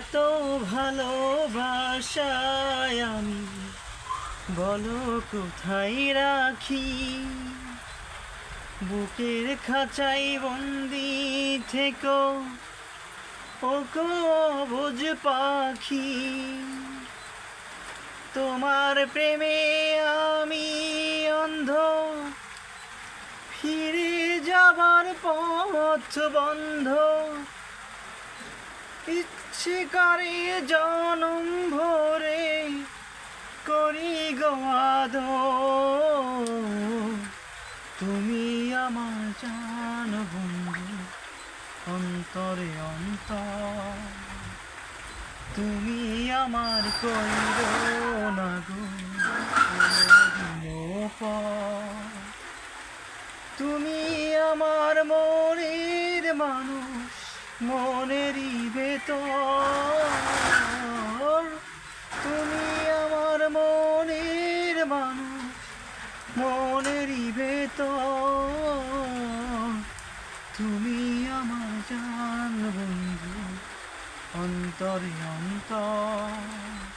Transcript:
এত ভালোবাসায় আমি বলো কোথায় রাখি, বুকের খাঁচাই বন্দি থেকো ও বুঝ পাখি। তোমার প্রেমে আমি অন্ধ, ফিরে যাবার পথ বন্ধ, ইচ্ছে করে জনম ভরে করি গো আদর। তুমি আমার জান বন্ধু, অন্তরে অন্তর, তুমি আমার কইরো না গো পর। তুমি আমার মনের মানুষ, মনেরই ভেতর। তুমি আমার মনের মানুষ, মনেরই ভেতর। তুমি আমার জান বন্ধু, অন্তরে অন্তর।